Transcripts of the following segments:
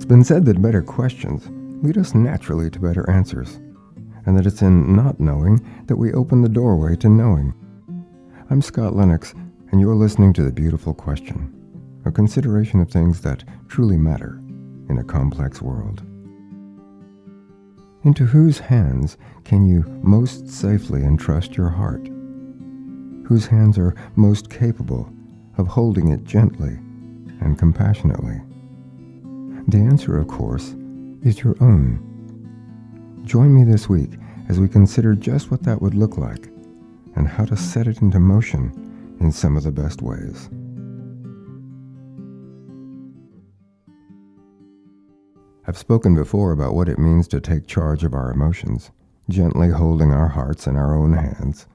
It's been said that better questions lead us naturally to better answers, and that it's in not knowing that we open the doorway to knowing. I'm Scott Lennox, and you're listening to The Beautiful Question, a consideration of things that truly matter in a complex world. Into whose hands can you most safely entrust your heart? Whose hands are most capable of holding it gently and compassionately? The answer, of course, is your own. Join me this week as we consider just what that would look like and how to set it into motion in some of the best ways. I've spoken before about what it means to take charge of our emotions, gently holding our hearts in our own hands.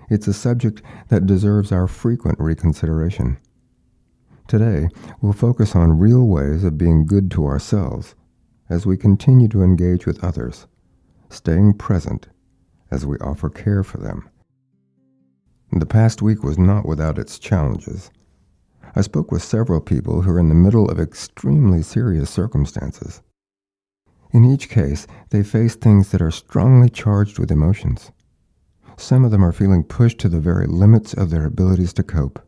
It's a subject that deserves our frequent reconsideration. Today, we'll focus on real ways of being good to ourselves as we continue to engage with others, staying present as we offer care for them. The past week was not without its challenges. I spoke with several people who are in the middle of extremely serious circumstances. In each case, they face things that are strongly charged with emotions. Some of them are feeling pushed to the very limits of their abilities to cope.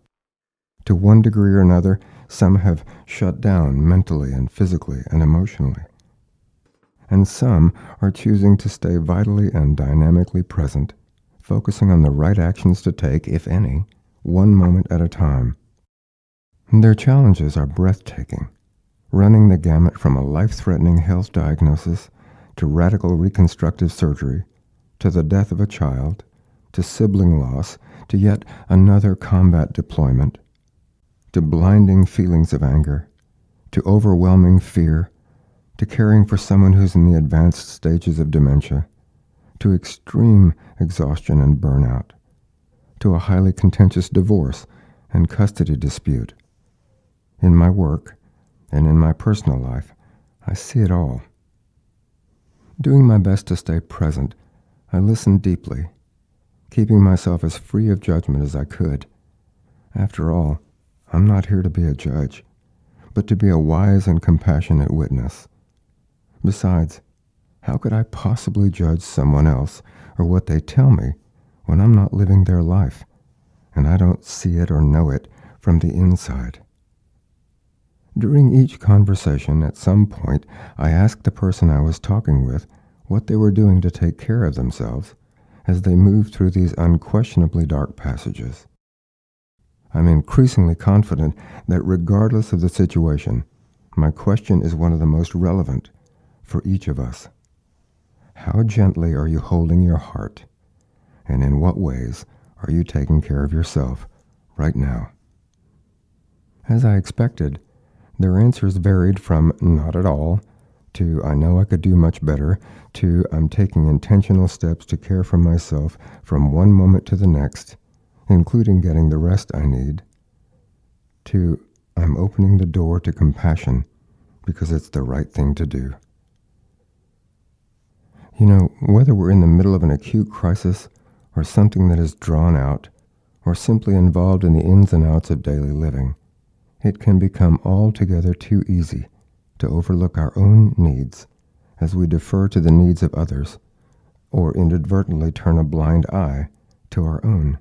To one degree or another, some have shut down mentally and physically and emotionally. And some are choosing to stay vitally and dynamically present, focusing on the right actions to take, if any, one moment at a time. Their challenges are breathtaking, running the gamut from a life-threatening health diagnosis to radical reconstructive surgery, to the death of a child, to sibling loss, to yet another combat deployment, to blinding feelings of anger, to overwhelming fear, to caring for someone who's in the advanced stages of dementia, to extreme exhaustion and burnout, to a highly contentious divorce and custody dispute. In my work and in my personal life, I see it all. Doing my best to stay present, I listened deeply, keeping myself as free of judgment as I could. After all, I'm not here to be a judge, but to be a wise and compassionate witness. Besides, how could I possibly judge someone else or what they tell me when I'm not living their life, and I don't see it or know it from the inside? During each conversation, at some point, I asked the person I was talking with what they were doing to take care of themselves as they moved through these unquestionably dark passages. I'm increasingly confident that regardless of the situation, my question is one of the most relevant for each of us. How gently are you holding your heart, and in what ways are you taking care of yourself right now? As I expected, their answers varied from not at all to I know I could do much better to I'm taking intentional steps to care for myself from one moment to the next, including getting the rest I need, to I'm opening the door to compassion because it's the right thing to do. You know, whether we're in the middle of an acute crisis or something that is drawn out or simply involved in the ins and outs of daily living, it can become altogether too easy to overlook our own needs as we defer to the needs of others or inadvertently turn a blind eye to our own.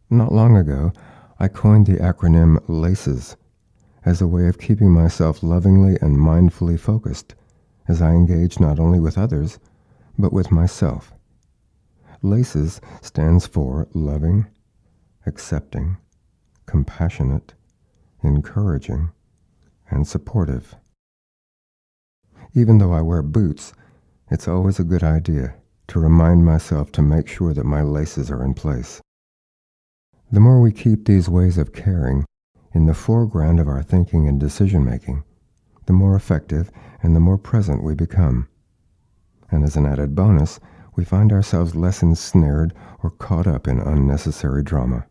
Not long ago, I coined the acronym LACES as a way of keeping myself lovingly and mindfully focused as I engage not only with others, but with myself. LACES stands for loving, accepting, compassionate, encouraging, and supportive. Even though I wear boots, it's always a good idea to remind myself to make sure that my laces are in place. The more we keep these ways of caring in the foreground of our thinking and decision-making, the more effective and the more present we become. And as an added bonus, we find ourselves less ensnared or caught up in unnecessary drama.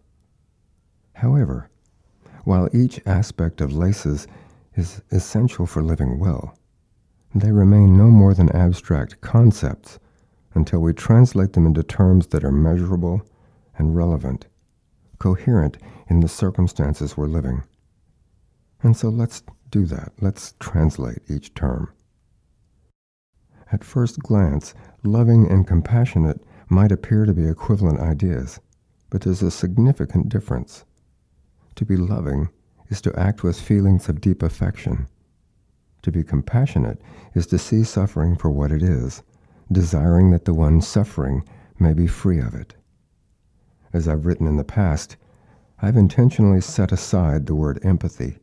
However, while each aspect of LACES is essential for living well, they remain no more than abstract concepts until we translate them into terms that are measurable and relevant, coherent in the circumstances we're living. And so let's do that. Let's translate each term. At first glance, loving and compassionate might appear to be equivalent ideas, but there's a significant difference. To be loving is to act with feelings of deep affection. To be compassionate is to see suffering for what it is, desiring that the one suffering may be free of it. As I've written in the past, I've intentionally set aside the word empathy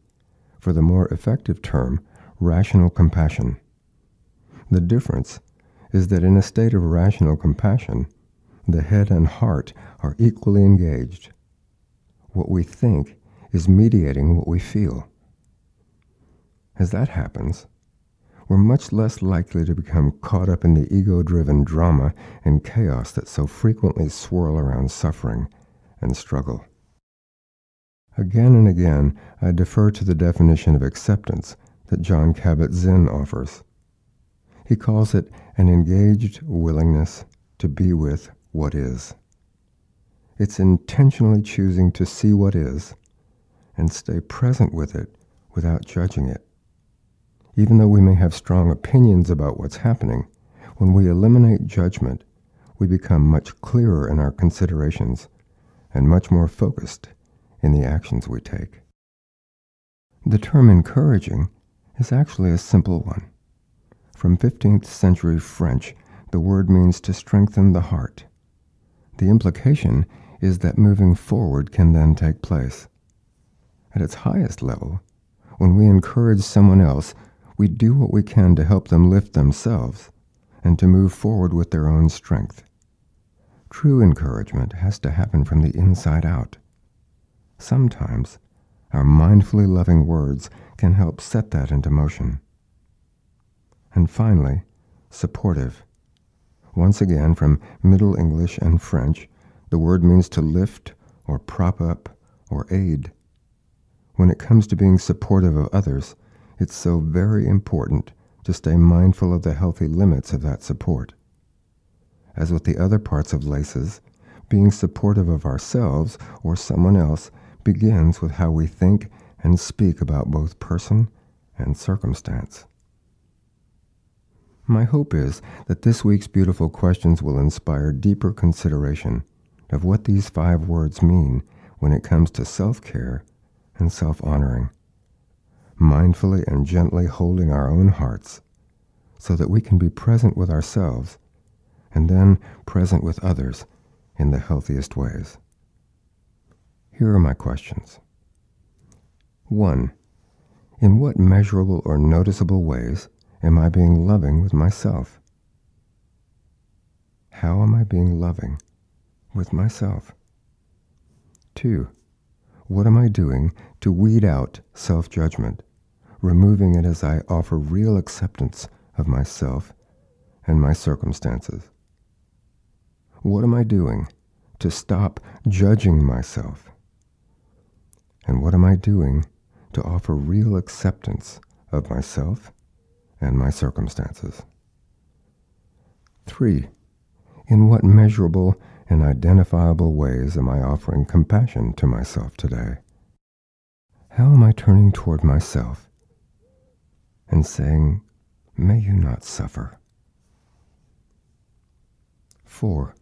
for the more effective term, rational compassion. The difference is that in a state of rational compassion, the head and heart are equally engaged. What we think is mediating what we feel. As that happens, we're much less likely to become caught up in the ego-driven drama and chaos that so frequently swirl around suffering and struggle. Again and again, I defer to the definition of acceptance that Jon Kabat-Zinn offers. He calls it an engaged willingness to be with what is. It's intentionally choosing to see what is and stay present with it without judging it. Even though we may have strong opinions about what's happening, when we eliminate judgment, we become much clearer in our considerations and much more focused in the actions we take. The term encouraging is actually a simple one. From 15th century French, the word means to strengthen the heart. The implication is that moving forward can then take place. At its highest level, when we encourage someone else, we do what we can to help them lift themselves and to move forward with their own strength. True encouragement has to happen from the inside out. Sometimes, our mindfully loving words can help set that into motion. And finally, supportive. Once again, from Middle English and French, the word means to lift or prop up or aid. When it comes to being supportive of others, it's so very important to stay mindful of the healthy limits of that support. As with the other parts of LACES, being supportive of ourselves or someone else begins with how we think and speak about both person and circumstance. My hope is that this week's beautiful questions will inspire deeper consideration of what these 5 words mean when it comes to self-care and self-honoring, mindfully and gently holding our own hearts so that we can be present with ourselves and then present with others in the healthiest ways. Here are my questions. 1. In what measurable or noticeable ways am I being loving with myself? How am I being loving with myself? 2. What am I doing to weed out self-judgment, removing it as I offer real acceptance of myself and my circumstances? What am I doing to stop judging myself? And what am I doing to offer real acceptance of myself and my circumstances? 3. In what measurable and identifiable ways am I offering compassion to myself today? How am I turning toward myself and saying, "May you not suffer"? 4.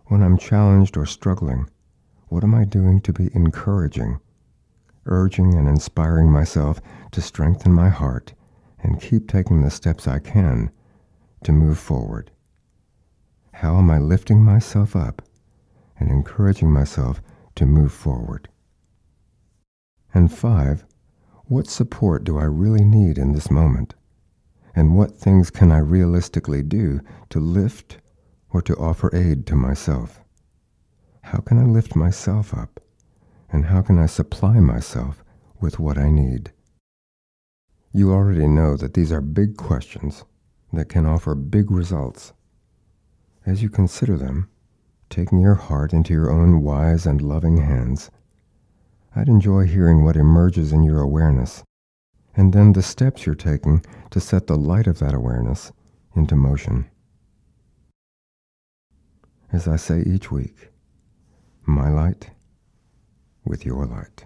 When I'm challenged or struggling, what am I doing to be encouraging, urging and inspiring myself to strengthen my heart and keep taking the steps I can to move forward? How am I lifting myself up and encouraging myself to move forward? And 5, what support do I really need in this moment? And what things can I realistically do to lift or to offer aid to myself? How can I lift myself up? And how can I supply myself with what I need? You already know that these are big questions that can offer big results. As you consider them, taking your heart into your own wise and loving hands, I'd enjoy hearing what emerges in your awareness, and then the steps you're taking to set the light of that awareness into motion. As I say each week, my light with your light.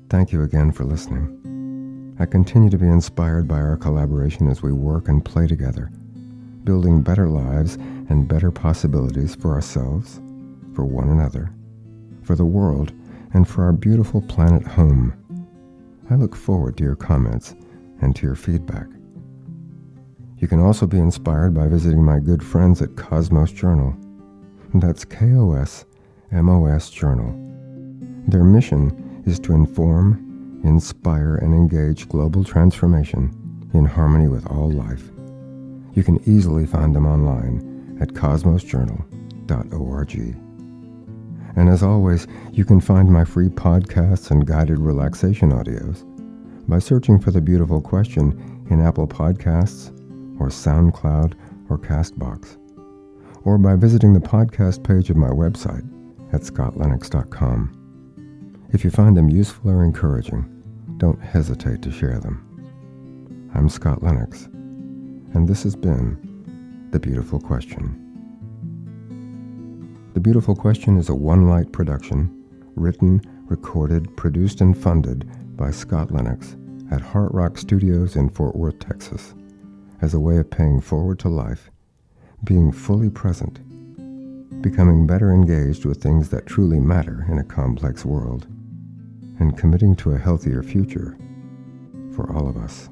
Thank you again for listening. I continue to be inspired by our collaboration as we work and play together, building better lives and better possibilities for ourselves, for one another, for the world, and for our beautiful planet home. I look forward to your comments and to your feedback. You can also be inspired by visiting my good friends at Cosmos Journal. That's KOSMOS Journal. Their mission is to inform, inspire, and engage global transformation in harmony with all life. You can easily find them online at cosmosjournal.org. And as always, you can find my free podcasts and guided relaxation audios by searching for The Beautiful Question in Apple Podcasts or SoundCloud or CastBox, or by visiting the podcast page of my website at scottlennox.com. If you find them useful or encouraging, don't hesitate to share them. I'm Scott Lennox, and this has been The Beautiful Question. The Beautiful Question is a One Light production, written, recorded, produced, and funded by Scott Lennox at Heart Rock Studios in Fort Worth, Texas, as a way of paying forward to life, being fully present, becoming better engaged with things that truly matter in a complex world, and committing to a healthier future for all of us.